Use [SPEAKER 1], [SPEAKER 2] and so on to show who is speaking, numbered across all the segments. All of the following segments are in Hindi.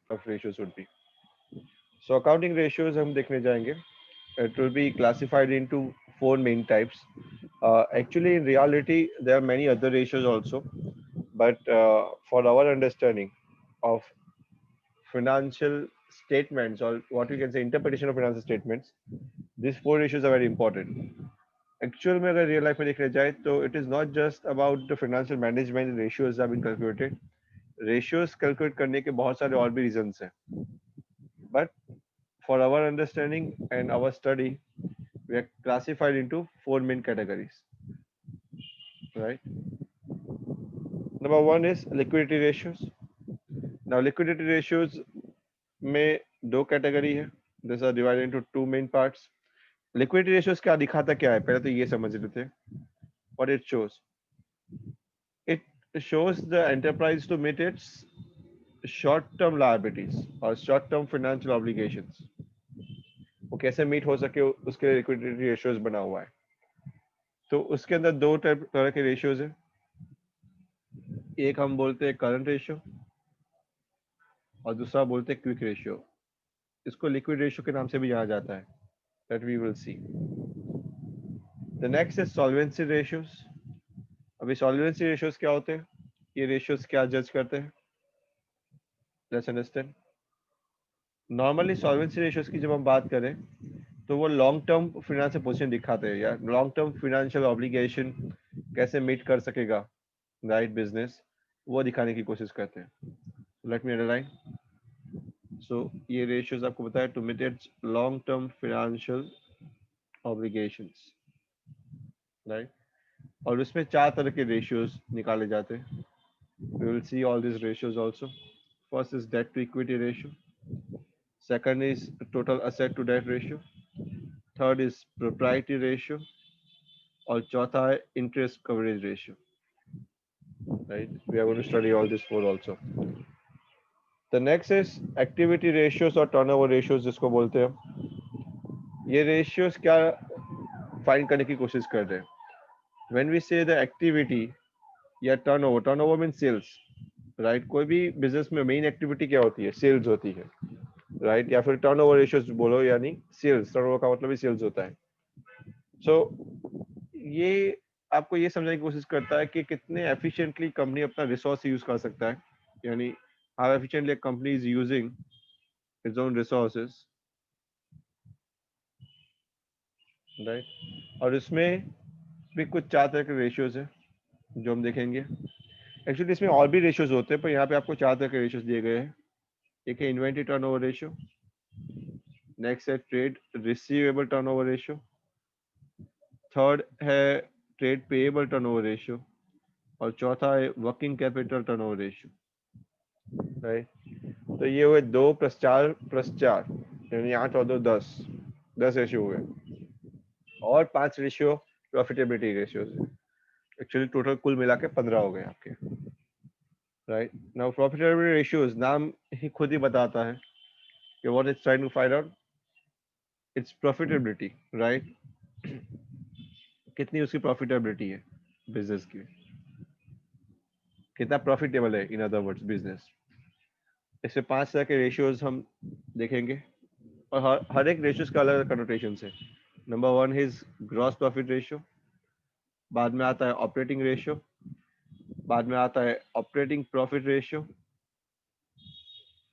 [SPEAKER 1] of ratios would be. So accounting ratios हम देखने जाएंगे. It will be classified into four main types. Actually, in reality, there are many other ratios also, but for our understanding of financial statements, or what we can say interpretation of financial statements, these four ratios are very important. Actual में अगर real life में देखने जाए तो it is not just about the financial management ratios have been calculated. Ratios calculate करने के बहुत सारे और भी reasons हैं. But for our understanding and our study, we are classified into four main categories. Right. Number one is liquidity ratios. Now liquidity ratios में दो कैटेगरी है. These are divided into two main parts. Liquidity ratios क्या दिखाता क्या है, पहले तो ये समझ लेते हैं. What it shows, it shows the enterprise to meet its short-term liabilities or short-term financial obligations. वो कैसे मीट हो सके उसके लिए लिक्विडिटी रेशियोज बना हुआ है. तो उसके अंदर दो तरह के रेशियोज है. एक हम बोलते हैं करंट रेशियो और दूसरा बोलते हैं क्विक रेशियो. इसको लिक्विड रेशियो के नाम से भी जाना जाता है. That we will see. The next is solvency ratios. अभी सॉल्वेंसी रेशियोज क्या होते हैं, ये रेशियोज क्या जज करते हैं, let's understand. Normally solvency ratios की जब हम बात करें तो वो लॉन्ग टर्म फिनेंशियल पोजीशन दिखाते हैं, या लॉन्ग टर्म फिनेंशियल ऑब्लिगेशन कैसे मीट कर सकेगा राइट बिजनेस, वो दिखाने की कोशिश करते हैं. Let me underline. सो ये रेशियोज आपको बताया to meet its long term financial obligations, right. और उसमें चार तरह के रेशियोज निकाले जाते हैं. We will see all this ratios also. First is debt to equity ratio. Second is total asset to debt ratio. Third is proprietary ratio. और चौथा है interest coverage ratio. Right, we are going to study all this four also. The next is activity ratios और टर्नओवर रेशियोज जिसको बोलते हैं. ये रेशियोज क्या फाइंड करने की कोशिश कर रहे हैं. When we say the activity या turnover, turnover mean sales, right. कोई भी बिजनेस में मेन एक्टिविटी क्या होती है, सेल्स होती है, राइट. या फिर टर्नओवर रेशियोज बोलो, यानी सेल्स, टर्नओवर का मतलब ही सेल्स होता है. सो ये आपको ये समझने की कोशिश करता है कि कितने एफिशिएंटली कंपनी अपना रिसोर्स यूज कर सकता है, यानी how efficiently company is using its own resources, right. और इसमें भी कुछ चार तरह के रेशियोज है जो हम देखेंगे. एक्चुअली इसमें और भी रेशियोज होते हैं, पर यहाँ पे आपको चार तरह के रेशियोज दिए गए हैं. एक है इन्वेंटरी टर्नओवर रेशियो. नेक्स्ट है trade receivable turnover ratio. Third है ट्रेड पेएबल टर्नओवर रेशियो. और चौथा है working capital turnover ratio, right. तो ये हुए दो प्लस चार प्लस चार, यानी 8 और 2 10, 10 रेशियो हुए. और 5 ratio profitability ratio. Actually total कुल मिला के 15 हो गए आपके, राइट. नाउ प्रॉफिटेबिलिटी रेशियोज नाम ही खुद ही बताता है कि what is trying to find out, its profitability, right. कितनी उसकी प्रॉफिटेबिलिटी है बिजनेस की, कितना प्रॉफिटेबल है, इन अदर वर्ड्स बिजनेस. इससे 5 तरह के रेशियोज हम देखेंगे, और हर एक रेशियोज का अलग अलग कनोटेशन है. Number one is gross profit ratio. बाद में आता है ऑपरेटिंग रेशियो. बाद में आता है operating profit ratio.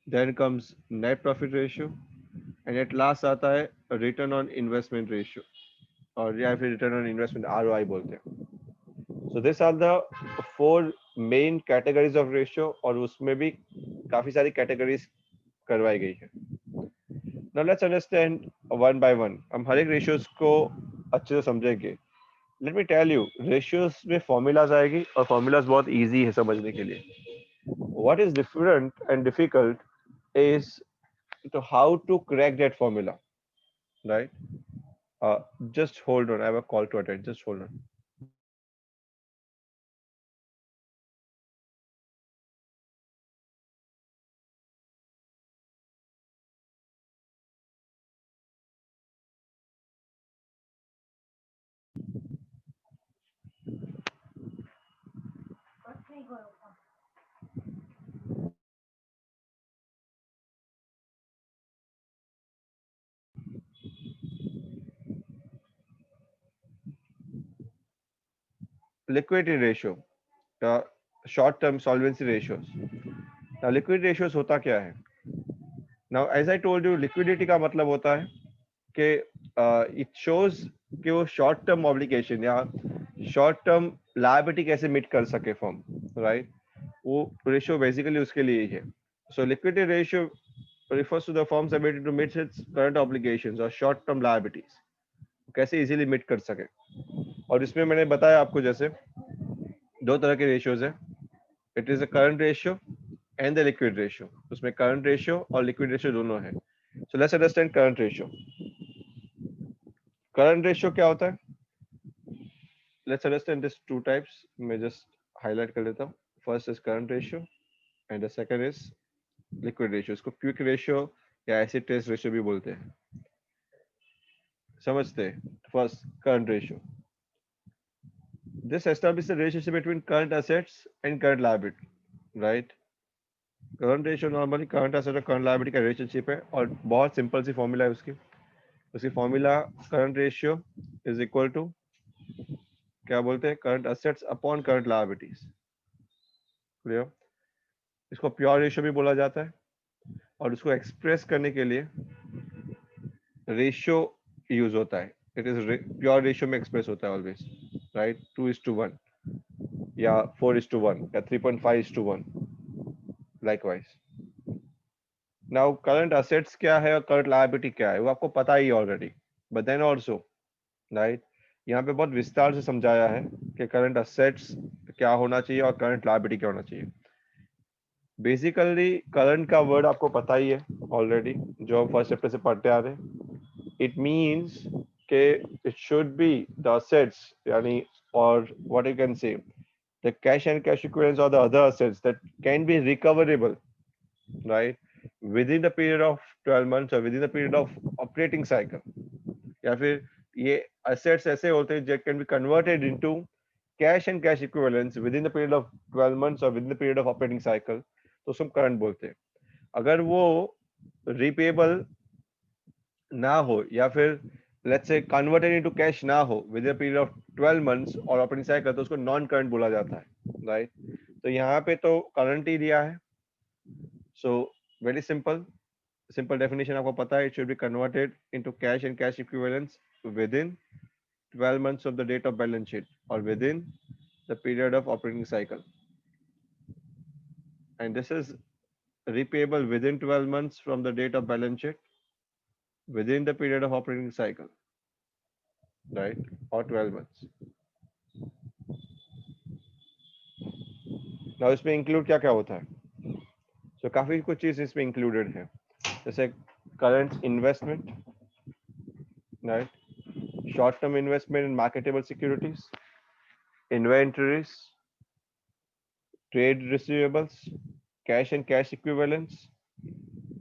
[SPEAKER 1] Then comes net profit ratio. And at last आता है रिटर्न ऑन इन्वेस्टमेंट रेशियो, और या फिर रिटर्न ऑन इन्वेस्टमेंट आरओआई बोलते हैं. So this are the four main categories of ratio, और उसमें भी काफी सारी कैटेगरीज करवाई गई है. Now let's understand one by one. हम हर एक रेशियोज को अच्छे से समझेंगे. Let me tell you, ratios में फॉर्मूलाज आएगी, और फॉर्मूलाज बहुत इजी है समझने के लिए. What is different and difficult is to how to crack that formula, right. Just hold on, I have a call to attend, just hold on. liquidity ratio, short term solvency ratios. Now liquidity ratios होता क्या है? Now as I told you, liquidity का मतलब होता है कि it shows कि वो short term obligation या short term liability कैसे meet कर सके firm, right? वो ratio basically उसके लिए ही है. So liquidity ratio refers to the firm's ability to meet its current obligations or short term liabilities. कैसे easily meet कर सके. और इसमें मैंने बताया आपको जैसे दो तरह के रेशियोज है. It is a current ratio and the liquid ratio. उसमें करंट रेशियो और लिक्विड रेशियो दोनों है. So let's understand current ratio. Current ratio क्या होता है? Let's understand this two types. मैं जस्ट हाईलाइट कर लेता हूँ. First is current ratio and the second is liquid ratio. इसको क्विक रेशियो या एसिड टेस्ट रेशियो भी बोलते हैं. समझते हैं? First current ratio. This establishes the relationship between current assets and current liability, right? Current ratio normally current asset और करंट लायबिलिटी का रिलेशनशिप है और बहुत सिंपल सी फॉर्मूला है उसकी. उसकी formula current ratio is equal to क्या बोलते हैं? Current assets upon current liabilities. Clear? इसको प्योर रेशियो भी बोला जाता है और उसको एक्सप्रेस करने के लिए रेशियो यूज होता है. इट इज प्योर रेशियो में एक्सप्रेस होता है ऑलवेज, राइट? 2:1 या 4:1 या 3.5:1 लाइकवाइज. नाउ करंट असेट्स क्या है और करंट लायबिलिटी क्या है वो आपको पता ही already. But then also, right, यहाँ पे बहुत विस्तार से समझाया है कि करंट असेट्स क्या होना चाहिए और करंट लायबिलिटी क्या होना चाहिए. बेसिकली करंट का वर्ड आपको पता ही है ऑलरेडी, जो हम फर्स्ट चैप्टर से पढ़ते आ रहे हैं. इट मीन्स के it should be the assets, यानी, और what you can say the cash and cash equivalents और the other assets that can be recoverable, right, within the period of 12 months or within the period of operating cycle. या फिर ये assets ऐसे होते हैं that can be converted into cash and cash equivalents within the period of 12 months or within the period of operating cycle. तो उसको करंट बोलते हैं. अगर वो repayable ना हो या फिर let's say converted into cash ना हो within a period of 12 months और operating cycle, तो उसको non current बोला जाता है, right? तो यहाँ पे तो current ही दिया है. So very simple definition आपको पता है. It should be converted into cash and cash equivalents within 12 months of the date of balance sheet or within the period of operating cycle, and this is repayable within 12 months from the date of balance sheet within the period of operating cycle, right, or 12 months. Now इसमें include क्या क्या होता है? So काफी कुछ चीज इसमें included है, जैसे current investment, right, short term investment in marketable securities, inventories, trade receivables, cash and cash equivalents,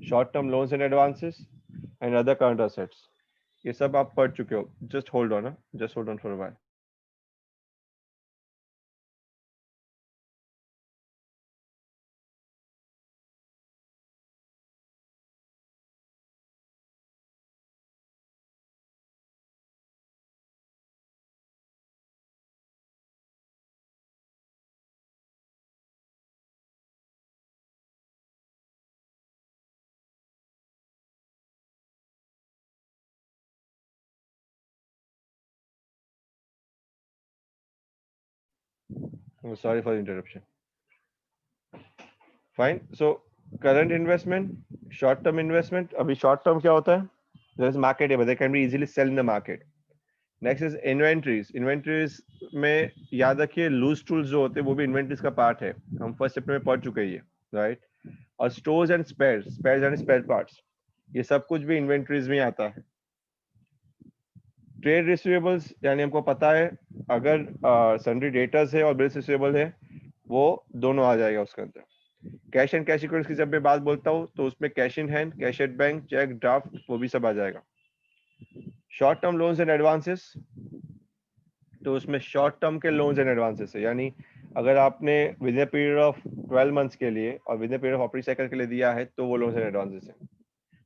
[SPEAKER 1] short-term loans and advances, and other current assets. ये सब आप पढ़ चुके हो. Just hold on, just hold on for a while. I'm sorry for the interruption. Fine. So current investment, short-term investment. अभी short-term क्या होता है? There is marketable. They can be easily sell in the market. Next is inventories. Inventories में याद रखिए loose tools जो होते हैं वो भी inventories का part है. हम first chapter में पढ़ चुके हैं ये, right? और stores and spares यानी spare parts. ये सब कुछ भी inventories में आता है. ट्रेड रिसीवेबल्स यानी हमको पता है अगर सन्ड्री डेटर्स है और बिल्स रिसीवेबल है वो दोनों आ जाएगा उसके अंदर. कैश एंड कैश इक्विवेलेंट्स की जब मैं बात बोलता हूँ तो उसमें cash in hand, cash at bank, cheque, draft, वो भी सब आ जाएगा. Short term loans and advances, तो उसमें शॉर्ट टर्म के लोन्स एंड एडवांसेस है, यानी अगर आपने within period of 12 months के लिए और within period of operating cycle के लिए दिया है तो वो लोन्स एंड एडवांसेस है.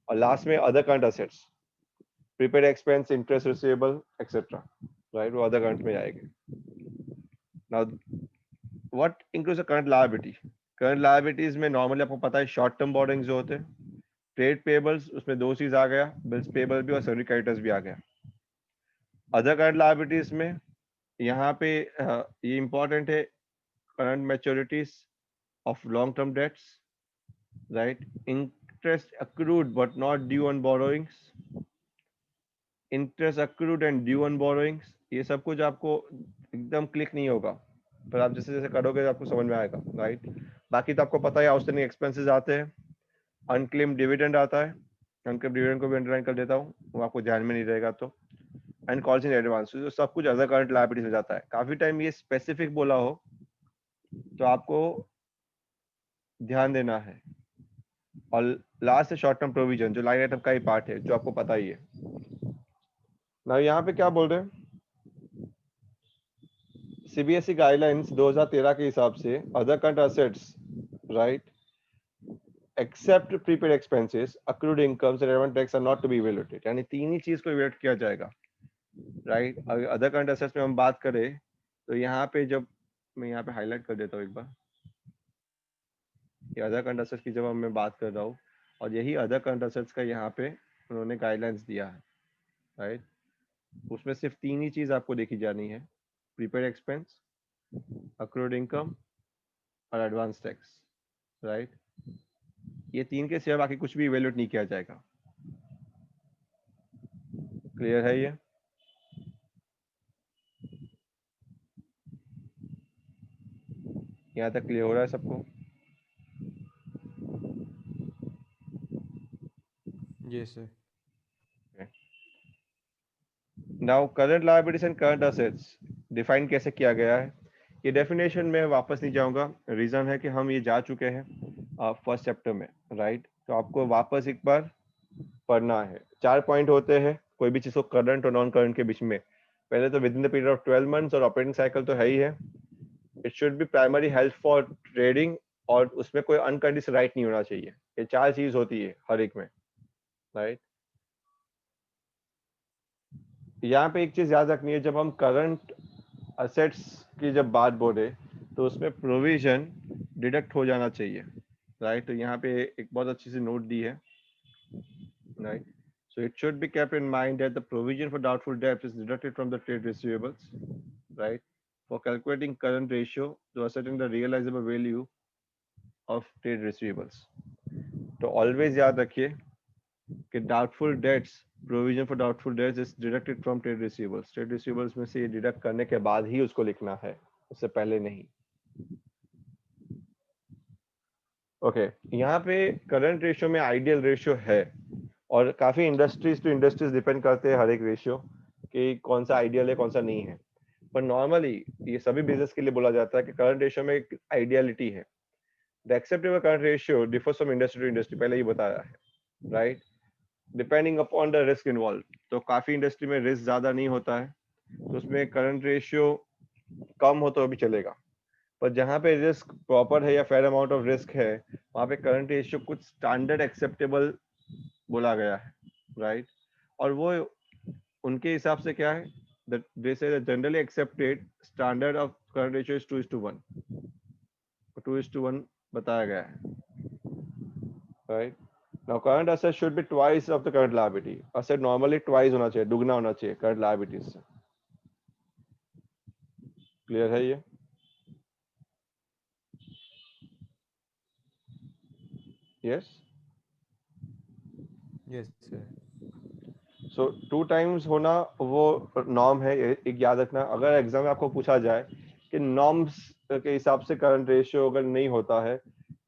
[SPEAKER 1] और लास्ट में other current assets, prepaid expense, interest receivable etcetera, right, वो अदर करंट में आएंगे. Now what includes current liability? Current liabilities में नॉर्मली आपको पता है शॉर्ट टर्म बोरोइंग्स जो होते हैं, ट्रेड पेबल्स, उसमें दो चीज आ गया, बिल्स पेबल भी और सैलरी क्रेडिटर्स भी आ गया। अदर करंट लायबिलिटीज में यहाँ पे ये इंपॉर्टेंट है, current मैच्योरिटीज of long term debts, right, interest accrued but not due on borrowings, interest accrued and due on borrowings, ये सब कुछ आपको एकदम क्लिक नहीं होगा, पर आप जैसे जैसे करोगे आपको समझ में आएगा, राइट। बाकी तो आपको पता है आउटस्टैंडिंग एक्सपेंसेस आते हैं, अनक्लेम डिविडेंड आता है, अनक्लेम डिविडेंड को भी अंडरलाइन कर देता हूँ, वो आपको ध्यान में नहीं रहेगा तो, एंड कॉल्स इन एडवांस, तो सब कुछ अदर करंट लायबिलिटीज में जाता है। काफी टाइम ये स्पेसिफिक बोला हो तो आपको ध्यान देना है। और लास्ट है शॉर्ट टर्म प्रोविजन, जो लाइन आइटम का ही पार्ट है, जो आपको पता ही है ना। यहाँ पे क्या बोल रहे हैं, सीबीएसई गाइडलाइंस 2013 के हिसाब से other current assets, right, except prepaid expenses, accrued incomes and relevant tax are not to be evaluated, यानी तीन ही चीज को इवैल्यूएट किया जाएगा, राइट। अगर अदर करंट असेट्स में हम बात करें तो यहाँ पे जब मैं यहाँ पे हाईलाइट कर देता हूँ एक बार, ये अदर करंट असेट्स की जब मैं बात कर रहा हूँ, और यही अदर करंट असेट्स का यहाँ पे उन्होंने गाइडलाइंस दिया है, राइट। उसमें सिर्फ तीन ही चीज आपको देखी जानी है, प्रीपेड एक्सपेंस, अक्रूड इनकम और एडवांस टैक्स, राइट। ये तीन के सिवा बाकी कुछ भी इवेल्यूएट नहीं किया जाएगा। क्लियर है ये? यहाँ तक क्लियर हो रहा है सबको?
[SPEAKER 2] Yes, sir.
[SPEAKER 1] Now current liabilities and current assets define कैसे किया गया है, ये डेफिनेशन में वापस नहीं जाऊंगा, रीजन है कि हम ये जा चुके हैं फर्स्ट चैप्टर में, राइट। तो आपको वापस एक बार पढ़ना है। चार पॉइंट होते हैं कोई भी चीज को करंट और नॉन करंट के बीच में। पहले तो with in the period of 12 months, और ऑपरेटिंग साइकिल तो है ही है। It should be primary help for trading, और उसमें कोई अनकंडीशनल राइट नहीं होना चाहिए। ये चार चीज होती है हर एक में, राइट। यहाँ पे एक चीज याद रखनी है, जब हम करंट असेट्स की जब बात बोले तो उसमें प्रोविजन डिडक्ट हो जाना चाहिए, राइट। तो यहाँ पे एक बहुत अच्छी सी नोट दी है, right. So it should be kept in mind that the provision for doubtful debt is deducted from the trade receivables, right? For calculating current ratio to ascertain the realizable value of trade receivables. तो always याद रखिए कि doubtful debts, provision for doubtful debts is deducted from trade receivables. Trade receivables में से ये deduct करने के बाद ही उसको लिखना है, उससे पहले नहीं। ओके यहाँ पे करंट रेशियो में आइडियल रेशियो है, और काफी इंडस्ट्रीज टू इंडस्ट्रीज डिपेंड करते हैं हर एक रेशियो कि कौन सा आइडियल है कौन सा नहीं है। पर नॉर्मली ये सभी बिजनेस के लिए बोला जाता है कि करंट रेशियो में एक आइडियलिटी है। The acceptable current ratio differs from industry to industry, पहले ही बताया है, right, depending upon the risk involve. तो काफी इंडस्ट्री में रिस्क ज्यादा नहीं होता है, तो उसमें करंट रेशियो कम हो तो भी चलेगा। पर जहाँ पे रिस्क प्रॉपर है या फेयर अमाउंट ऑफ रिस्क है, वहाँ पे करंट रेशियो कुछ स्टैंडर्ड एक्सेप्टेबल बोला गया है, राइट। और वो उनके हिसाब से क्या है, they say the generally accepted standard of current ratio is 2:1, 2:1 बताया गया है, right। Now current asset should be twice of the current liability, asset normally twice होना चाहिए, दुगना होना चाहिए current liabilities से। क्लियर है ये? यस।
[SPEAKER 2] Yes, sir.
[SPEAKER 1] सो 2 times होना वो नॉर्म है, एक याद रखना। अगर एग्जाम में आपको पूछा जाए कि नॉर्म्स के हिसाब से करंट रेशियो अगर नहीं होता है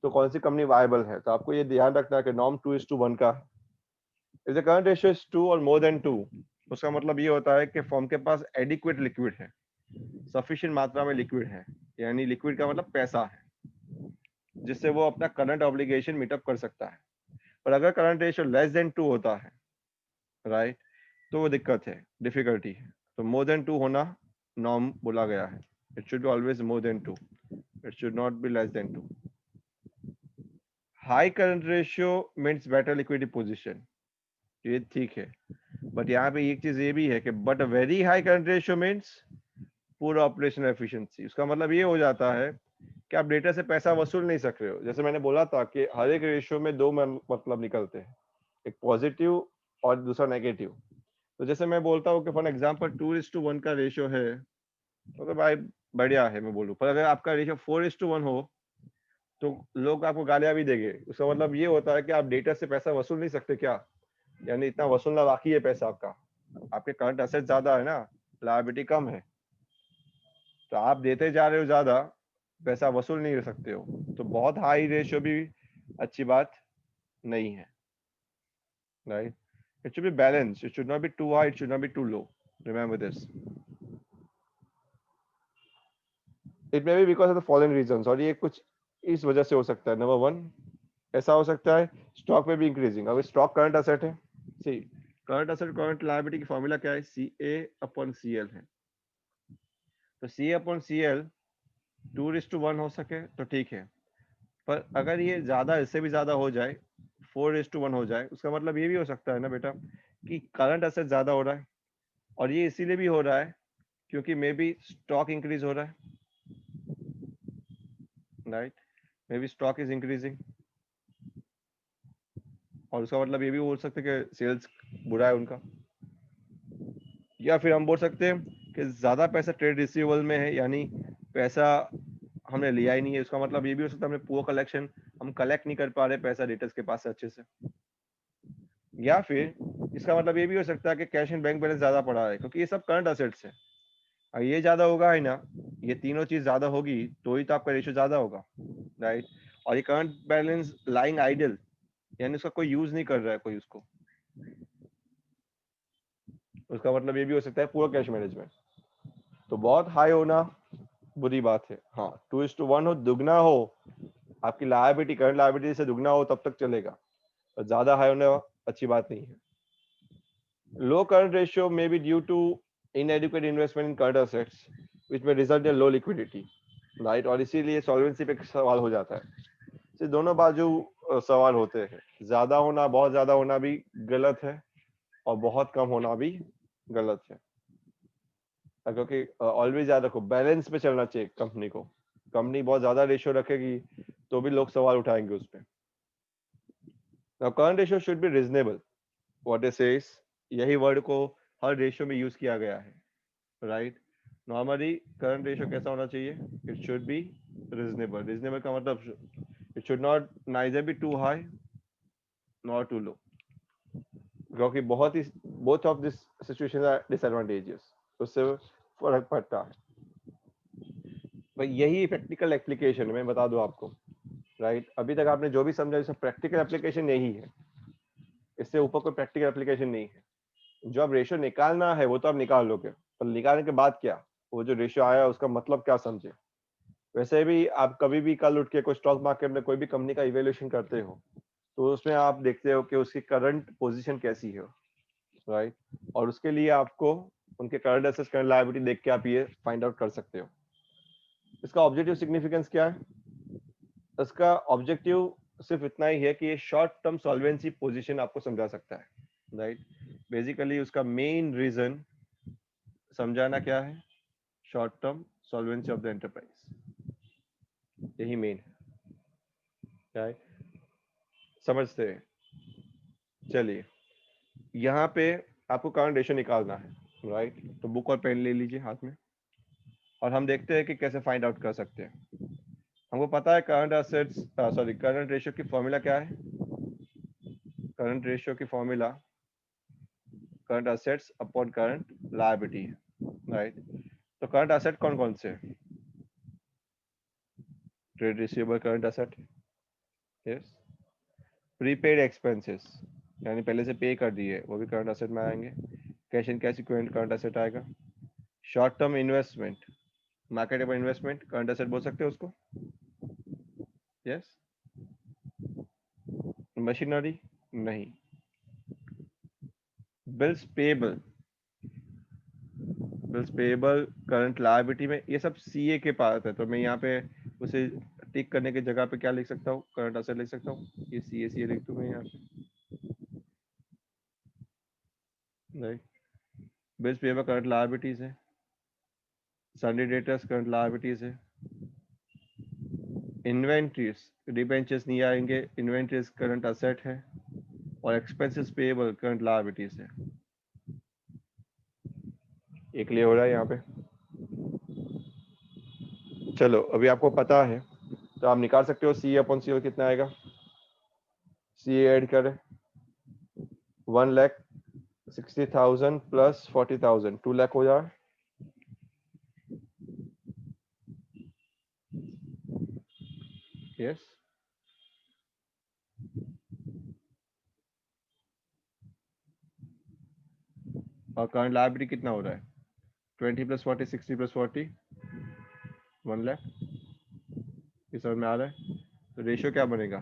[SPEAKER 1] तो कौन सी कंपनी वायबल है, तो आपको ये ध्यान रखना है कि नॉर्म 2:1 का। If the current ratio is 2 और मोर देन 2, उसका मतलब ये होता है कि फर्म के पास एडिक्वेट लिक्विड है, सफिशिएंट मात्रा में लिक्विड है, यानी लिक्विड का मतलब पैसा है, जिससे वो अपना करंट ऑब्लिगेशन मीटअप कर सकता है। पर अगर करंट रेशियो लेस देन 2 होता है, राइट, तो वो दिक्कत है, डिफिकल्टी है। तो मोर देन 2 होना नॉर्म बोला गया है। It should be always more than 2, it should not be less than 2। High current ratio means better liquidity position, ये ठीक है। बट यहाँ पे एक चीज ये भी है कि but a very high current ratio means poor operational efficiency. उसका मतलब ये हो जाता है कि आप डेटा से पैसा वसूल नहीं सक रहे हो। जैसे मैंने बोला था कि हर एक रेशियो में दो मतलब निकलते हैं, एक पॉजिटिव और दूसरा नेगेटिव। तो जैसे मैं बोलता हूँ कि फॉर एग्जांपल 2:1 का रेशियो है, तो भाई बढ़िया है मैं बोलूँ, पर अगर आपका रेशियो 4:1 हो तो लोग आपको गालियां भी देंगे। उसका मतलब ये होता है कि आप डेटा से पैसा वसूल नहीं सकते क्या, यानी इतना वसूलना बाकी है पैसा आपका। आपके करंट एसेट ज्यादा है ना, लायबिलिटी कम है, तो आप देते जा रहे हो ज्यादा, पैसा वसूल नहीं कर सकते हो। तो बहुत हाई रेशियो भी अच्छी बात नहीं है, right. It should be balance, it should not be too high, it should not be too low, remember this. It may be because of the following reasons, और ये कुछ इस वजह से हो सकता है। नंबर वन, ऐसा हो सकता है स्टॉक में भी इंक्रीजिंग। अगर स्टॉक करंट असेट है, सी करंट असेट करंट लायबिलिटी की फॉर्मूला क्या है, सी ए अपॉन सी एल है। तो सी ए अपॉन सी एल 2:1 हो सके तो ठीक है, पर अगर ये ज्यादा, इससे भी ज्यादा हो जाए, 4:1 हो जाए, उसका मतलब ये भी हो सकता है ना बेटा कि करंट असेट ज्यादा हो रहा है, और ये इसीलिए भी हो रहा है क्योंकि मे बी स्टॉक इंक्रीज हो रहा है, right. May be stock is increasing, और उसका मतलब ये भी बोल सकते हैं कि सेल्स बुरा है उनका। या फिर हम बोल सकते हैं कि ज्यादा पैसा ट्रेड रिसीवेबल में है, यानी पैसा हमने लिया ही नहीं है। उसका मतलब ये भी हो सकता है हमने पुअर कलेक्शन, हम कलेक्ट नहीं कर पा रहे पैसा डेटर्स के पास से अच्छे से। या फिर इसका मतलब ये भी हो सकता है कि कैश एंड बैंक बैलेंस ज्यादा पड़ा है, क्योंकि ये सब करंट असेट्स है। और ये ज्यादा होगा ही ना, ये तीनों चीज ज्यादा होगी तो ही तो आपका रेशियो ज्यादा होगा, राइट। और ये करंट बैलेंस लाइंग आइडल, यानी उसका कोई यूज नहीं कर रहा है कोई उसको, उसका मतलब ये भी हो सकता है पूरा कैश मैनेजमेंट। तो बहुत हाई होना बुरी बात है। हाँ, 2:1 हो, दुगना हो, आपकी लायबिलिटी करंट लायबिलिटी से दुगना हो तब तक चलेगा, और ज्यादा हाई होना अच्छी बात नहीं है। लो करंट रेशियो में be due to inadequate investment in current assets which may result in low liquidity, right. और इसीलिए सॉल्वेंसी पे सवाल हो जाता है। तो दोनों बाजू सवाल होते हैं। ज्यादा होना, बहुत ज्यादा होना भी गलत है, और बहुत कम होना भी गलत है, क्योंकि ऑलवेज याद रखो बैलेंस पे चलना चाहिए कंपनी को। कंपनी बहुत ज्यादा रेशियो रखेगी तो भी लोग सवाल उठाएंगे उस पर। Now current ratio should be reasonable, what it says, यही वर्ड को हर रेशियो में यूज किया गया है, राइट। नॉर्मली करंट रेशियो कैसा होना चाहिए, it should be reasonable. Reasonable का मतलब it should not neither be too high not too low, क्योंकि बहुत ही both of this situation are disadvantages, उससे फर्क पड़ता है। भाई यही प्रैक्टिकल एप्लीकेशन है, मैं बता दूं आपको, राइट। अभी तक आपने जो भी समझा इसका प्रैक्टिकल एप्लीकेशन यही है, इससे ऊपर कोई प्रैक्टिकल एप्लीकेशन नहीं है। जो आप रेशियो निकालना है वो तो आप निकाल लोगे, पर निकालने के बाद क्या, वो जो रेशियो आया उसका मतलब क्या समझे। वैसे भी आप कभी भी कल उठ के कोई स्टॉक मार्केट में कोई भी कंपनी का इवेल्युएशन करते हो, तो उसमें आप देखते हो कि उसकी करंट पोजीशन कैसी है, राइट। और उसके लिए आपको उनके करंट एसेट्स करंट लायबिलिटी देख के आप ये फाइंड आउट कर सकते हो। इसका ऑब्जेक्टिव सिग्निफिकेंस क्या है, इसका ऑब्जेक्टिव सिर्फ इतना ही है कि ये शॉर्ट टर्म सॉल्वेंसी पोजीशन आपको समझा सकता है, राइट। बेसिकली उसका मेन रीजन समझाना क्या है, short term solvency of the enterprise, यही मेन है, क्या है, समझते हैं। चलिए, यहाँ पे आपको करंट रेशियो निकालना है, राइट। तो बुक और पेन ले लीजिए हाथ में, और हम देखते हैं कि कैसे फाइंड आउट कर सकते हैं। हमको पता है current assets, sorry, current ratio की फॉर्मूला क्या है। करंट रेशियो की formula current assets upon current liability है, राइट। तो करंट असेट कौन कौन से, trade receivable current asset, yes. Prepaid expenses, यानी पहले से पे कर दिए, वो भी करंट असेट में आएंगे। Cash and cash equivalent current asset आएगा। Short term investment, marketable investment current asset बोल सकते हो उसको, यस। मशीनरी नहीं। Bills payable, bills payable current liability में, ये सब सीए के पास है, तो मैं यहाँ पे उसे टिक करने की जगह पे क्या लिख सकता हूँ, करंट असेट लिख सकता हूँ। ये सी ए लिख दूँ मैं यहाँ पे, right. Bills payable current liabilities है, सन्डी डेटर्स करंट लायबिलिटीज है। इन्वेंट्रीज डिबेंचर्स नहीं आएंगे, इन्वेंट्रीज करंट असेट है, और एक्सपेंसेस पेएबल करंट लायबिलिटीज है। ये क्लियर हो रहा है यहाँ पे? चलो अभी आपको पता है तो आप निकाल सकते हो सी अपॉन सी कितना आएगा। सी ऐड करें 1,60,000 प्लस 40,000 2 लाख हो जाए। यस, और करंट लायबिलिटी कितना हो रहा है? 20 प्लस 40 60 प्लस 40 1 लाख। ये समझ में आ रहा है? तो रेशियो क्या बनेगा?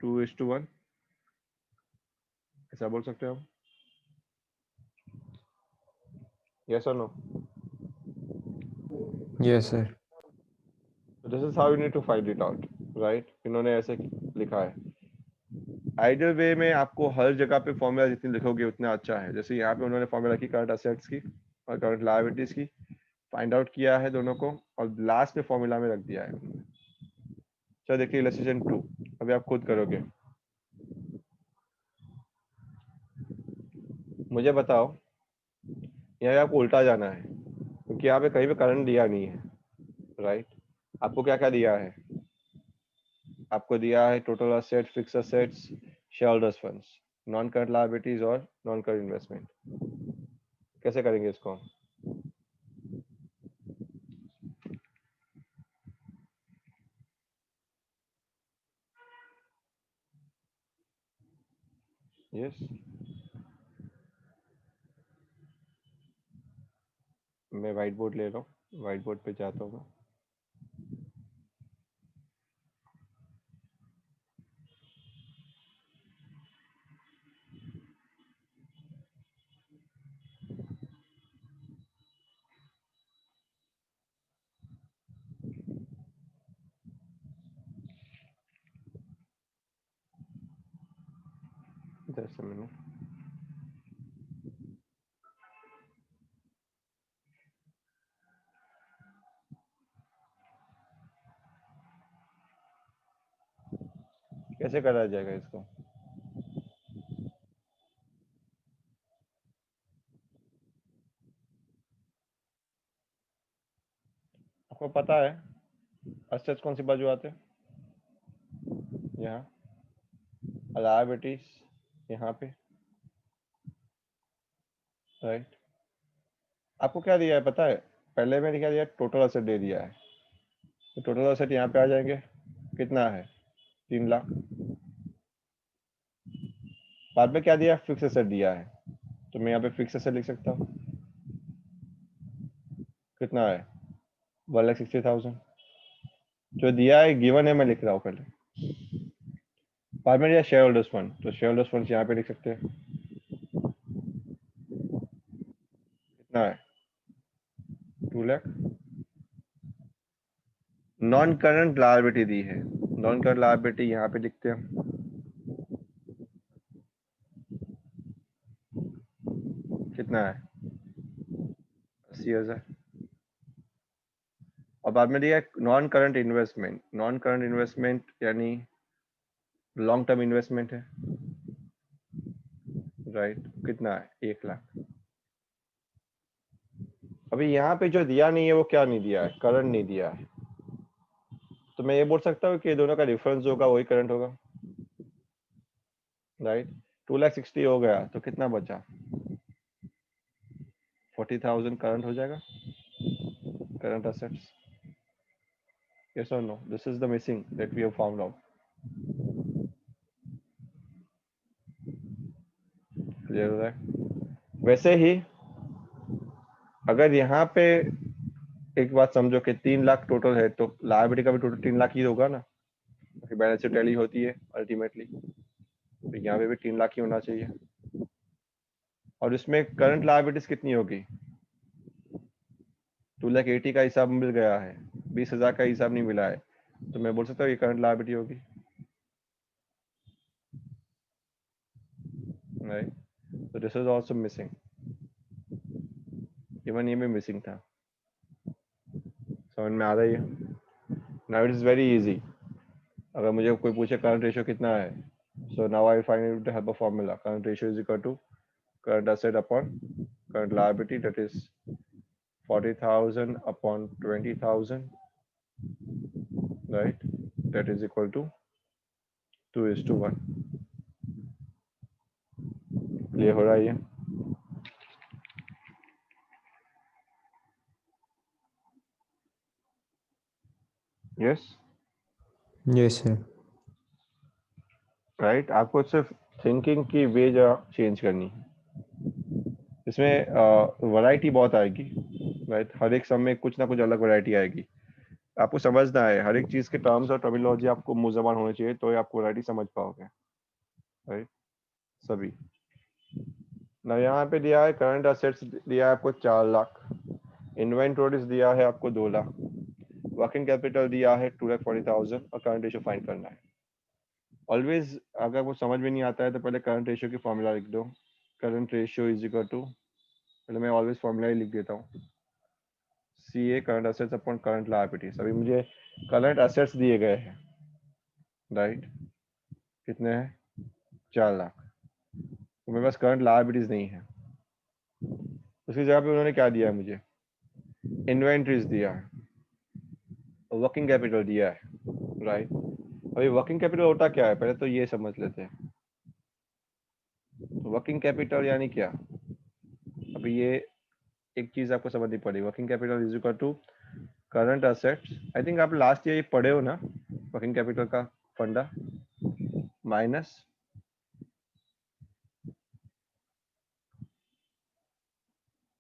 [SPEAKER 1] 2:1, ऐसा बोल सकते हो हम? यस और no?
[SPEAKER 2] Yes, sir.
[SPEAKER 1] This is how you need to find it out, right? इन्होंने ऐसे लिखा है। आइडियल वे में आपको हर जगह पे फॉर्मूला जितनी लिखोगे उतना अच्छा है। जैसे यहाँ पे उन्होंने फॉर्मूला की करंट असेट्स की और करंट लायबिलिटीज की, फाइंड आउट किया है दोनों को, और लास्ट में फॉर्मूला में रख दिया है उन्होंने। चलो देखिए इलस्ट्रेशन 2, अभी आप खुद करोगे। मुझे बताओ, यहाँ पे आपको उल्टा जाना है क्योंकि यहाँ पे कहीं पे करंट दिया नहीं है, राइट? आपको क्या क्या दिया है? आपको दिया है total asset, fix assets, share holders funds, non current liabilities और नॉन करंट इन्वेस्टमेंट। कैसे करेंगे इसको? यस, मैं व्हाइट बोर्ड ले रहा हूँ, व्हाइट बोर्ड पे जाता हूँ मैं। जैसे मैंने कैसे करा जाएगा इसको? आपको पता है असेट्स कौन सी बाजू आते हैं? यहाँ लायबिलिटीज यहाँ पे, राइट? आपको क्या दिया है पता है? पहले मैंने क्या दिया? टोटल असेट दे दिया है, तो टोटल असेट यहाँ पे आ जाएंगे। कितना है? 3 लाख। बाद में क्या दिया? फिक्स एसेट दिया है, तो मैं यहाँ पे फिक्स एसेट लिख सकता हूँ। कितना है? 1,60,000। जो दिया है गिवन है, मैं लिख रहा हूँ पहले। बाद में दिया शेयर होल्डर्स फंड, तो शेयर होल्डर्स फंड यहाँ पे लिख सकते हैं। कितना है? 2 लाख। नॉन करंट लायबिलिटी दी है, नॉन करंट लायबिलिटी यहाँ पे लिखते हैं। कितना है? 80,000। और बाद में दिया non current investment, non current investment यानी लॉन्ग टर्म इन्वेस्टमेंट है, राइट? कितना है? 1 लाख। अभी यहाँ पे जो दिया नहीं है वो क्या नहीं दिया है? करंट नहीं दिया है। तो मैं ये बोल सकता हूँ कि दोनों का डिफरेंस होगा वही करंट होगा, राइट? 2,60,000 हो गया तो कितना बचा? 40,000 करंट हो जाएगा, करंट असेट्स। यस और no? This is the missing that we have found out. Clear हो रहा है? वैसे ही अगर यहाँ पे एक बात समझो कि 3 लाख टोटल है, तो लायबिलिटी का भी टोटल 3 लाख ही होगा ना, क्योंकि बैलेंस शीट टैली होती है अल्टीमेटली, तो यहाँ पे भी 3 लाख ही होना चाहिए। और इसमें करंट लायबिलिटीज कितनी होगी? 2,80,000 का हिसाब मिल गया है, 20,000 का हिसाब नहीं मिला है, तो मैं बोल सकता हूँ ये करंट लायबिलिटी होगी, राइट? तो this is also missing, even ये भी मिसिंग था। समझ में आ रही है? Now it is very easy. अगर मुझे कोई पूछे करंट रेशियो कितना है, so now I find it with the help of formula. Current ratio is equal to current asset upon current liability, that is 40,000 upon 20,000, right? That is equal to 2:1. Clear हो रहा है ये? Yes
[SPEAKER 2] Yes, sir.
[SPEAKER 1] राइट. आपको सिर्फ थिंकिंग की वे चेंज करनी है. इसमें वैरायटी बहुत आएगी, राइट. हर एक सम में कुछ ना कुछ अलग वैरायटी आएगी. आपको समझना है हर एक चीज के टर्म्स और टर्मिनोलॉजी आपको मुंह जबान होनी चाहिए, तो आपको वैरायटी समझ पाओगे, राइट. सभी ना यहाँ पे दिया है करंट असेट्स दिया है आपको 4 लाख, इन्वेंटरीज दिया है आपको 2 लाख, वर्किंग कैपिटल दिया है 2,40,000 और करंट रेशियो फाइंड करना है. ऑलवेज अगर वो समझ में नहीं आता है तो पहले करंट रेशियो की फॉर्मूला लिख दो. Current ratio is equal to, पहले मैं ऑलवेज फॉर्मूला ही लिख देता हूँ, C A current assets upon current liabilities. अभी मुझे करंट असेट्स दिए गए हैं, राइट. कितने हैं? 4 लाख. तो मेरे पास करंट लायबिलिटीज नहीं है. उसकी जगह पे उन्होंने क्या दिया है मुझे? इन्वेंट्रीज दिया है, वर्किंग कैपिटल दिया है, राइट. अभी वर्किंग कैपिटल होता क्या है, पहले तो ये समझ लेते हैं. वर्किंग कैपिटल यानी क्या? अभी ये एक चीज आपको समझनी पड़ेगी. Working capital is equal to current assets. I think आप लास्ट ईयर ये पढ़े हो ना, वर्किंग कैपिटल का फंडा, माइनस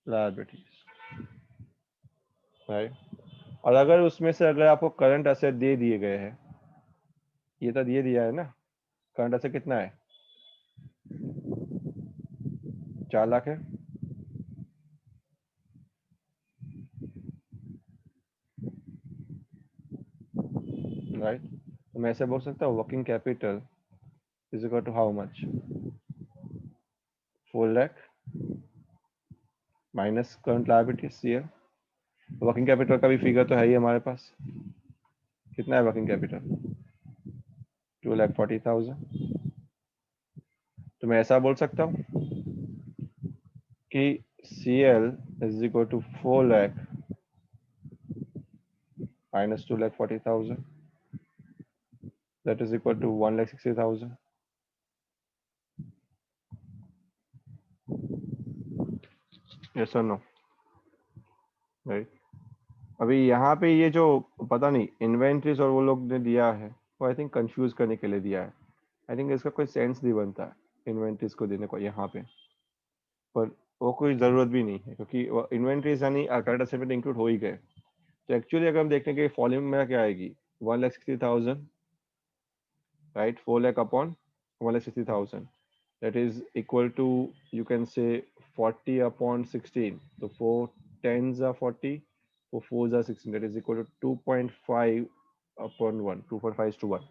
[SPEAKER 1] लायबिलिटीज, राइट. और अगर उसमें से अगर आपको करंट असेट दे दिए गए हैं, ये तो दे दिया है ना, करंट असेट कितना है? 4 लाख है, राइट. तो मैं ऐसे बोल सकता हूँ working capital is equal to how much? 4 lakh minus current liabilities C L. Working capital का भी फिगर तो है ही हमारे पास. कितना है वर्किंग कैपिटल? 2,40,000. तो मैं ऐसा बोल सकता हूँ कि C L is equal to 4 lakh minus 2,40,000, that is equal to 1,60,000. Yes और नो, राइट. अभी यहाँ पे ये जो पता नहीं इन्वेंट्रीज और वो लोग ने दिया है, वो आई थिंक कंफ्यूज करने के लिए दिया है. आई थिंक इसका कोई सेंस नहीं बनता है इन्वेंट्रीज को देने को यहाँ पे. पर वो कोई ज़रूरत भी नहीं है, क्योंकि इन्वेंट्रीज यानी करंट असेट में इंक्लूड हो ही गए. तो एक्चुअली अगर हम देखें कि फॉल्यूम में क्या आएगी, 1,60,000, right. 4 lakh upon 1,60,000, that is equal to, you can say, 40 upon 16. So 4 tens are 40, 4 fours are 16, that is equal to 2.5 upon 1. 2.5 is to 1.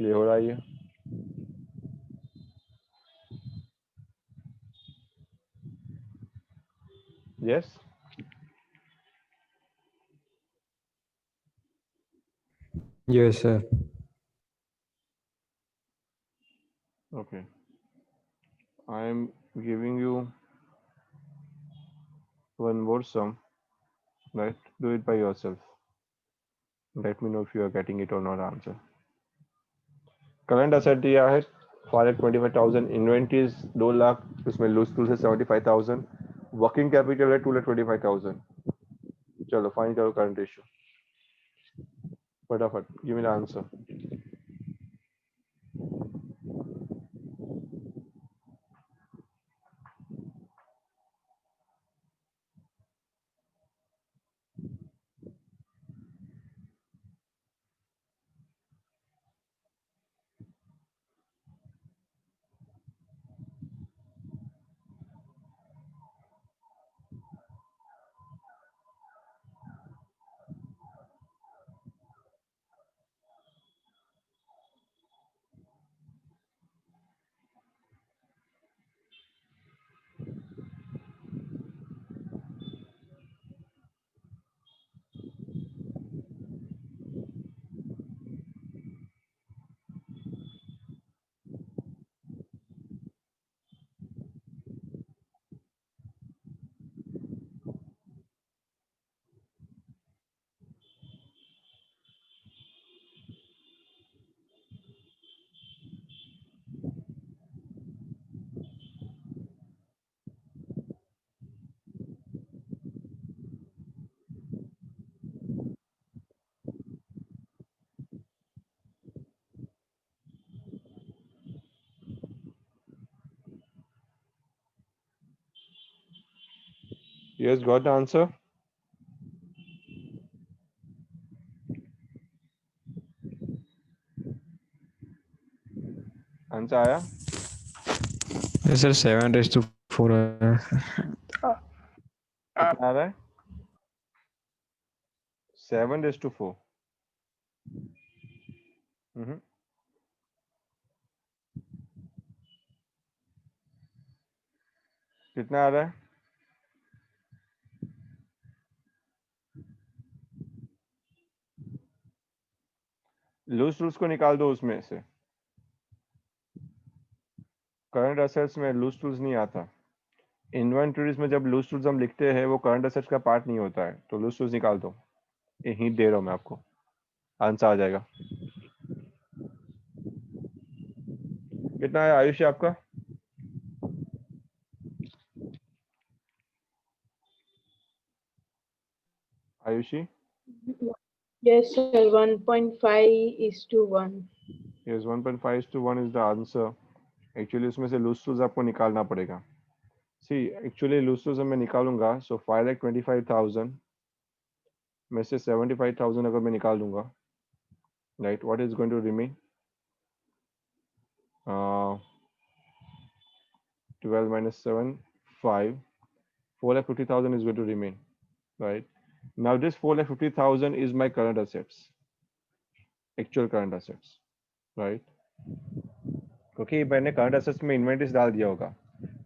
[SPEAKER 1] Clear हो रहा है ये? Yes.
[SPEAKER 2] Yes, sir.
[SPEAKER 1] Okay, I am giving you one more sum, right? Do it by yourself. Let me know if you are getting it or not. Answer. Current asset दिया है 5,25,000, इन्वेंट्रीज 2 लाख, उसमें लूज टूल से 75,000, वर्किंग कैपिटल है 2,25,000. चलो फाइन करो करंट रेशियो फटाफट. Give me the answer. Yes, got the answer. Answer आया?
[SPEAKER 2] Yes, sir. 7 raised to 4
[SPEAKER 1] कितना आ रहा है? 7:4. कितना आ रहा है? लूज टूल्स को निकाल दो उसमें से. करंट असेट्स में लूज टूल्स नहीं आता. इन्वेंटरीज में जब लूज टूल्स हम लिखते हैं वो करंट असेट्स का पार्ट नहीं होता है, तो लूज टूल्स निकाल दो. ये हिंट दे रहा हूँ मैं आपको, आंसर आ जाएगा. कितना है आयुष आपका? Ayushi?
[SPEAKER 3] Yes, sir. 1.5:1.
[SPEAKER 1] Yes, 1.5:1 is the answer. Actually उसमें से लूज टूल्स आपको निकालना पड़ेगा. See, actually लूज टूल्स मैं निकालूंगा, so 5,25,000 में से 75,000 अगर मैं निकाल दूंगा, right, what is going to remain? 12 minus 7, 5. 4,50,000 is going to remain, right? Now this 4,50,000 is my current assets, actual current assets, right? क्योंकि मैंने करंट असेट्स में इन्वेंटरीज डाल दिया होगा,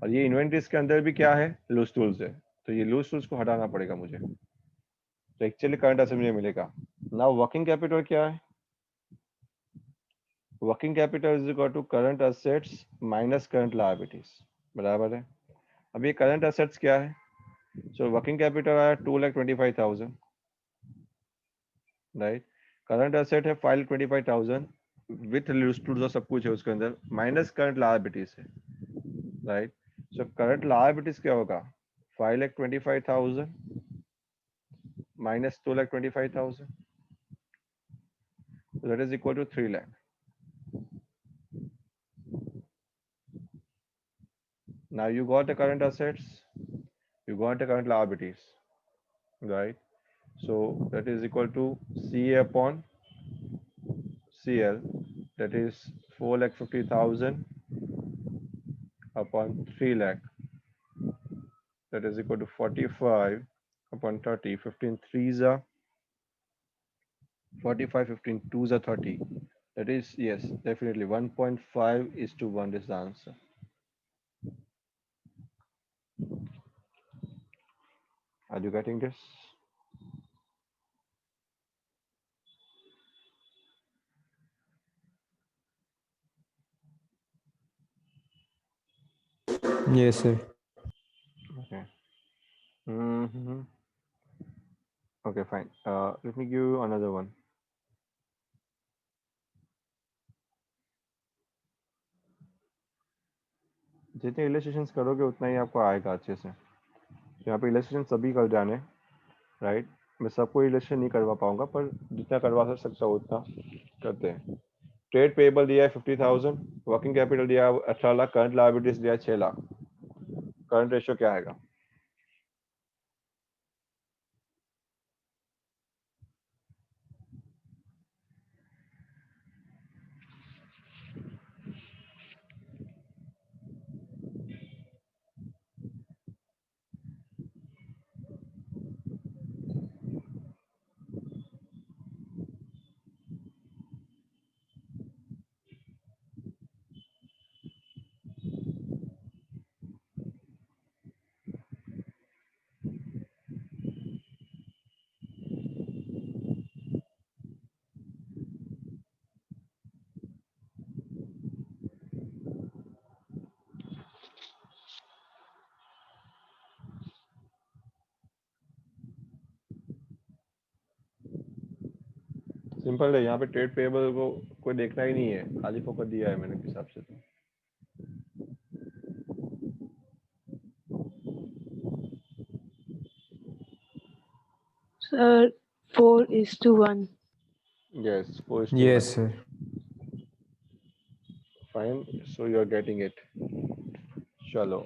[SPEAKER 1] और ये इन्वेंटरीज के अंदर भी क्या है? लूज टूल्स है. तो ये लूज टूल्स को हटाना पड़ेगा मुझे, तो एक्चुअली करंट असेट मुझे मिलेगा. नाउ वर्किंग कैपिटल क्या है? Working capital is equal to current assets minus current liabilities, बराबर है. अब ये करंट असेट्स क्या है? सो वर्किंग कैपिटल आया 2,25,000, राइट. करंट असेट है 5,25,000 विथ लूज टूल्स और सब कुछ है उसके अंदर, माइनस करंट लायबिलिटीज है, राइट. सो करंट लायबिलिटीज क्या होगा? 5,25,000 minus 2,25,000, so that is equal to 3 lakh. Now you got the current assets, you got the current liabilities, right? So that is equal to CA upon CL, that is 4,50,000 upon 3 lakh, that is equal to 45 upon 30. 15 threes are 45, 15 twos are 30. That is, yes, definitely 1.5:1 is the answer. Are you getting this?
[SPEAKER 2] Yes, sir.
[SPEAKER 1] Okay. Okay, fine. Let me give you another one. जितने इलस्ट्रेशंस करोगे उतना ही आपको आएगा अच्छे से. यहाँ पे इलस्ट्रेशन सभी कर जाने, राइट. मैं सबको इलस्ट्रेशन नहीं करवा पाऊंगा, पर जितना करवा सकता हूँ उतना करते हैं. ट्रेड पेबल दिया है 50,000, वर्किंग कैपिटल दिया है 18 लाख, करंट लायबिलिटीज दिया है 6 लाख. करंट रेशियो क्या आएगा? सिंपल है, यहाँ पे ट्रेड पेबल को कोई देखना ही नहीं है, खाली फोकस दिया है मैंने हिसाब से. तो
[SPEAKER 3] Sir, 4:1.
[SPEAKER 1] Yes, 4:1.
[SPEAKER 2] Yes, sir.
[SPEAKER 1] Fine, so you are getting it. चलो,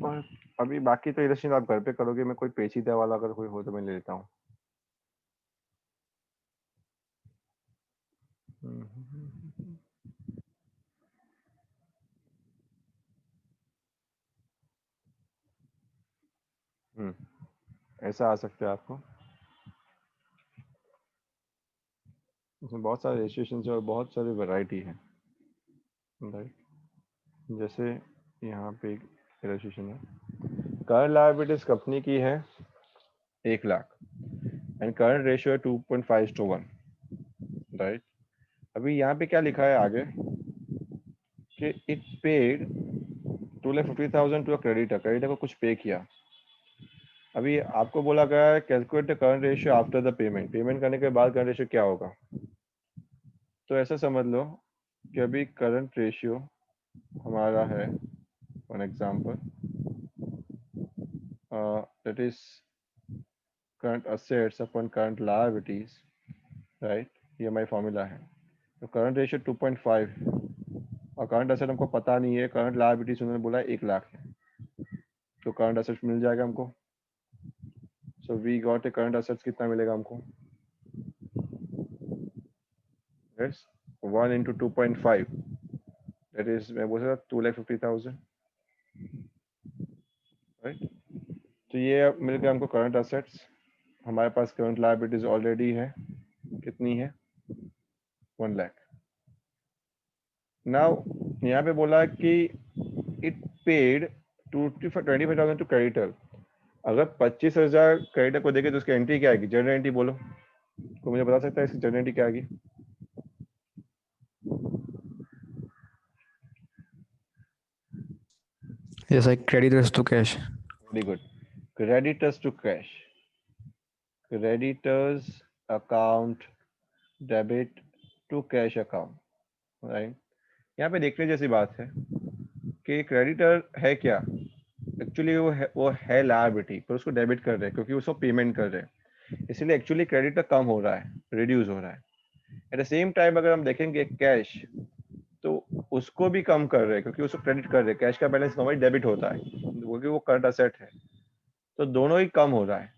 [SPEAKER 1] और अभी बाकी तो इलस्ट्रेशन आप घर पे करोगे, मैं कोई पेचीदा वाला अगर कोई हो तो मैं ले लेता हूँ। ऐसा आ सकता है आपको। इसमें बहुत सारे रेजिस्ट्रेशन है और बहुत सारी वैरायटी है, राइट। जैसे यहाँ पे एक रजिस्ट्रेशन है, करंट लायबिलिटीज कंपनी की है 1,00,000 एंड करंट रेशियो है 2.5:1, राइट। अभी यहाँ पे क्या लिखा है आगे कि it paid 2,50,000 to a creditor को कुछ पे किया। अभी आपको बोला गया है calculate the current ratio after the payment, payment करने के बाद करंट रेशियो क्या होगा। तो ऐसा समझ लो कि अभी करंट रेशियो हमारा है, for example that is current assets upon current liabilities, right. ये हमारी फॉर्मूला है। तो करंट रेशियो 2.5 और करंट असेट हमको पता नहीं है, करंट लायबिलिटीज उन्होंने बोला 1,00,000 है, तो करंट असेट्स मिल जाएगा हमको। So we got a current assets कितना मिलेगा हमको, यस 1 into 2.5 दैट इज मैं बोल सकता 2,50,000, राइट। तो ये मिल गया हमको करंट असेट्स। हमारे पास करंट लायबिलिटीज ऑलरेडी है, कितनी है 1,00,000। नाउ यहाँ पे बोला कि इट पेड 25,000 टू क्रेडिटर। अगर 25,000 क्रेडिटर को देखे तो उसकी एंट्री क्या आएगी, जर्नल एंट्री बोलो, तो मुझे बता सकता है इसकी जर्नल एंट्री क्या आएगी।
[SPEAKER 2] Yes, I creditors to cash.
[SPEAKER 1] Very good, creditors to cash, creditors account debit to cash account, right. यहाँ पे देखने जैसी बात है कि क्रेडिटर है क्या, एक्चुअली वो है लायबिलिटी, पर उसको डेबिट कर रहे हैं क्योंकि उसको पेमेंट कर रहे हैं, इसलिए एक्चुअली क्रेडिटर कम हो रहा है, रिड्यूस हो रहा है। एट द सेम टाइम अगर हम देखेंगे कैश, तो उसको भी कम कर रहे हैं क्योंकि उसको क्रेडिट कर रहे हैं, कैश का बैलेंस नॉर्मली डेबिट होता है क्योंकि वो करंट असेट है, तो दोनों ही कम हो रहा है।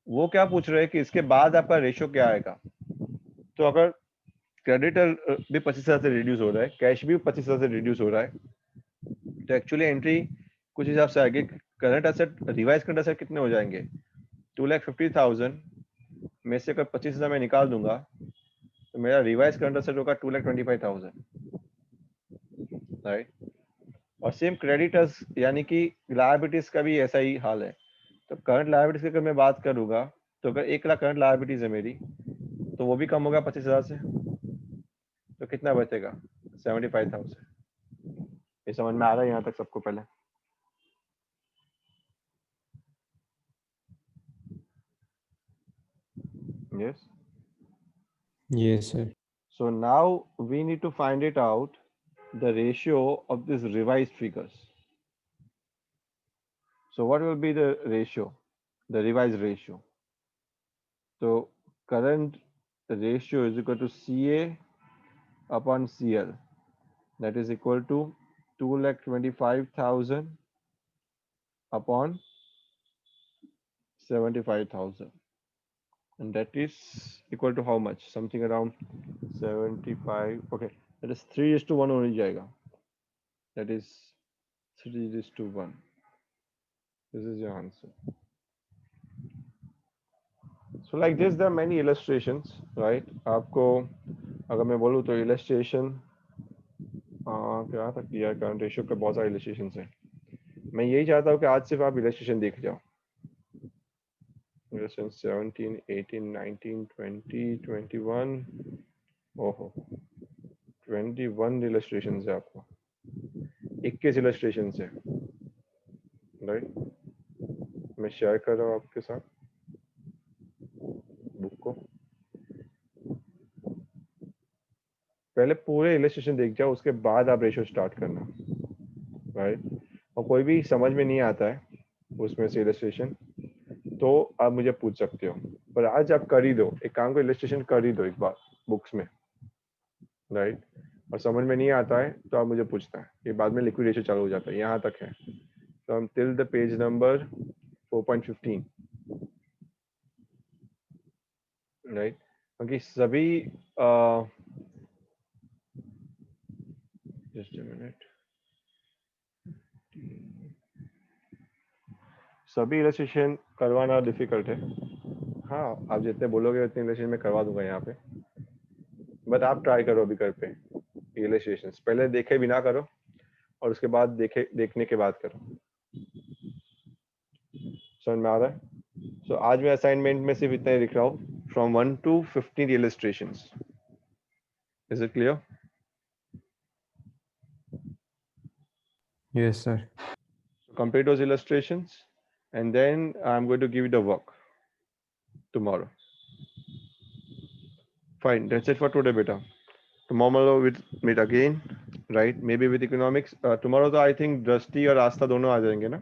[SPEAKER 1] वो क्या पूछ रहे हैं कि इसके बाद आपका रेशियो क्या आएगा। तो अगर क्रेडिटर भी 25,000 से रिड्यूस हो रहा है, कैश भी 25,000 से रिड्यूस हो रहा है, तो एक्चुअली एंट्री कुछ हिसाब से आगे current asset, revise current asset कितने हो जाएंगे 2,50,000 में से अगर 25,000 में निकाल दूंगा तो मेरा रिवाइज करंट असेट होगा 2,25,000, राइट। और सेम क्रेडिटर्स यानी कि लायबिलिटीज का भी ऐसा ही हाल है। तो करंट लायबिलिटीज की अगर मैं बात करूंगा, तो अगर 1,00,000 करंट लायबिलिटीज है मेरी, तो वो भी कम होगा 25,000 से, तो कितना बचेगा 75,000। ये समझ में आ रहा है यहाँ तक सबको पहले? Yes.
[SPEAKER 2] Yes, sir.
[SPEAKER 1] So now we need to find it out the ratio of these revised figures. So what will be the ratio, the revised ratio? So current ratio is equal to CA upon CL. That is equal to 2,25,000 upon 75,000. And that is equal to how much? Something around 75. Okay, that is 3:1 only jayega. That is 3:1. This is your answer. So like this there are many illustrations, right? आपको अगर मैं बोलूँ तो illustration क्या तक दिया है, करंट रेशियो के बहुत सारे illustrations हैं। मैं यही चाहता हूँ कि आज सिर्फ आप illustration देख जाओ। Illustration 17, 18, 19, 20, 21, ओहो 21 illustrations है आपको, 21 illustrations है, राइट। मैं शेयर कर रहा हूँ आपके साथ बुक को, पहले पूरे इलस्ट्रेशन देख जाओ, उसके बाद आप रेशियो स्टार्ट करना, राइट। और कोई भी समझ में नहीं आता है उसमें से इलस्ट्रेशन, तो आप मुझे पूछ सकते हो, पर आज आप कर ही दो, एक काम को इलस्ट्रेशन कर ही दो एक बार बुक्स में, राइट। और समझ में नहीं आता है तो आप मुझे पूछना है, ये बाद में लिक्विड रेशियो चालू हो जाता है, यहाँ तक है। from till the page number 4.15, right? Okay, सभी just a minute. सभी इलस्ट्रेशन करवाना डिफिकल्ट है. हाँ, आप जितने बोलोगे उतने इलस्ट्रेशन में करवा दूंगा यहाँ पे, बट आप ट्राई करो अभी घर पे इलस्ट्रेशन. पहले देखे बिना करो और उसके बाद देखने के बाद करो. समझ में आ रहा है? सो आज मैं असाइनमेंट में सिर्फ इतना ही लिख रहा हूँ, from 1 to 15 illustrations. Is it clear?
[SPEAKER 2] Yes, sir.
[SPEAKER 1] So complete those illustrations and then I'm going to give you the work tomorrow. Fine, that's it for today, beta. Tomorrow we'll meet again, right? Maybe with economics. Tomorrow तो I think दृष्टि और आस्था दोनों आ जाएंगे ना?